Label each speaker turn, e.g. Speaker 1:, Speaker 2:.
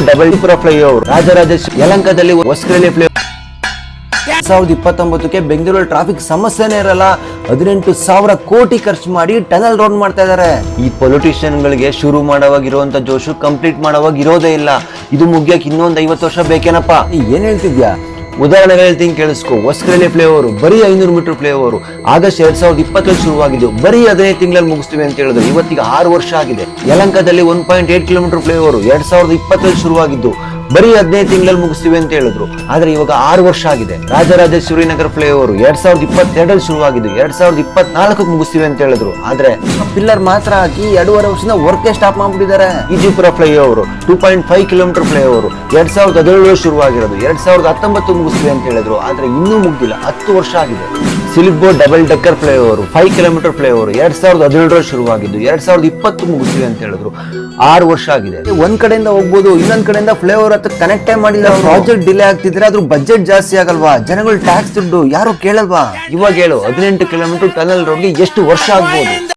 Speaker 1: Double flyover Rajarajeshwari ಯಲಹಂಕದಲ್ಲಿ ಹೊಸಕರಳ್ಳಿ flyover 2029ಕ್ಕೆ ಬೆಂಗಳೂರಲ್ಲಿ traffic ಸಮಸ್ಯೆನೇ ಇರಲ್ಲ. 18,000 ಕೋಟಿ ಖರ್ಚು ಮಾಡಿ ಟನಲ್ ರೋಡ್ ಮಾಡ್ತಾ ಇದಾರೆ. ಈ ಪೊಲಿಟಿಷಿಯನ್ ಗಳಿಗೆ ಶುರು ಮಾಡುವಾಗಿರುವಂತ ಜೋಶು ಕಂಪ್ಲೀಟ್ ಮಾಡುವಾಗ ಇರೋದೇ ಇಲ್ಲ. ಇದು ಮುಗಿಯಕ್ಕೆ ಇನ್ನೊಂದು 50 ವರ್ಷ ಬೇಕೇನಪ್ಪ. ಏನ್ ಹೇಳ್ತಿದ್ಯಾ? ಉದಾಹರಣೆಗೆ ಹೇಳ್ತೀನಿ ಕೇಳಿಸ್ಕೊ. ಹೊಸಕರಳ್ಳಿ ಫ್ಲೈಓವರ್ ಬರೀ 500 ಮೀಟರ್ ಫ್ಲೈಓವರ್ ಆಗಸ್ಟ್ 2020 ಶುರುವಾಗಿದ್ದು ಬರೀ 15 ತಿಂಗಳಲ್ಲಿ ಮುಗಿಸ್ತೀವಿ ಅಂತ ಹೇಳಿದ್ರು. ಇವತ್ತಿಗೆ 6 ವರ್ಷ ಆಗಿದೆ. ಯಲಹಂಕದಲ್ಲಿ 1.8 ಕಿಲೋಮೀಟರ್ ಫ್ಲೈಓವರ್ 2020 ಶುರುವಾಗಿದ್ದು ಬರೀ 15 ತಿಂಗಳಲ್ಲಿ ಮುಗಿಸ್ತೀವಿ ಅಂತ ಹೇಳಿದ್ರು. ಆದ್ರೆ ಇವಾಗ 6 ವರ್ಷ ಆಗಿದೆ. ರಾಜರಾಜೇಶ್ವರಿ ನಗರ ಫ್ಲೈಓವರ್ 2022 ಶುರುವಾಗಿದ್ದು 2024 ಮುಗಿಸ್ತೀವಿ ಅಂತ ಹೇಳಿದ್ರು. ಆದ್ರೆ ಪಿಲ್ಲರ್ ಮಾತ್ರ ಹಾಕಿ 2.5 ವರ್ಷದಿಂದ ವರ್ಕ್ ಸ್ಟಾಪ್ ಮಾಡ್ಬಿಟ್ಟಿದ್ದಾರೆ. ಈಜಿಪುರ ಫ್ಲೈಓವರ್ 2.5 ಕಿಲೋಮೀಟರ್ ಫ್ಲೈಓವರ್ 2017 ಶುರುವಾಗಿರೋದು 2019 ಮುಗಿಸ್ತೀವಿ ಅಂತ ಹೇಳಿದ್ರು. ಆದ್ರೆ ಇನ್ನೂ ಮುಗ್ದಿಲ್ಲ, 10 ವರ್ಷ ಆಗಿದೆ. ಸಿಲಿಬೋ double decker flyover 5 kilometre flyover 2017 ಶುರುವಾಗಿದ್ದು 2020 ಮುಗಿಸ್ತೀವಿ ಅಂತ ಹೇಳಿದ್ರು. 6 ವರ್ಷ ಆಗಿದೆ. ಒಂದ್ ಕಡೆಯಿಂದ ಹೋಗ್ಬೋದು, ಇನ್ನೊಂದ್ ಕಡೆಯಿಂದ ಫ್ಲೈಓವರ್ ಹತ್ರ ಕನೆಕ್ಟೇ ಮಾಡಿಲ್ಲ. ಪ್ರಾಜೆಕ್ಟ್ ಡಿಲೇ ಆಗ್ತಿದ್ರೆ ಅದ್ರ ಬಜೆಟ್ ಜಾಸ್ತಿ ಆಗಲ್ವಾ? ಜನಗಳು ಟ್ಯಾಕ್ಸ್ ದುಡ್ಡು ಯಾರು ಕೇಳಲ್ವಾ? ಇವಾಗ ಹೇಳು, 18 ಕಿಲೋಮೀಟರ್ ಟನಲ್ ರೋಡ್ಗೆ ಎಷ್ಟು ವರ್ಷ ಆಗ್ಬೋದು?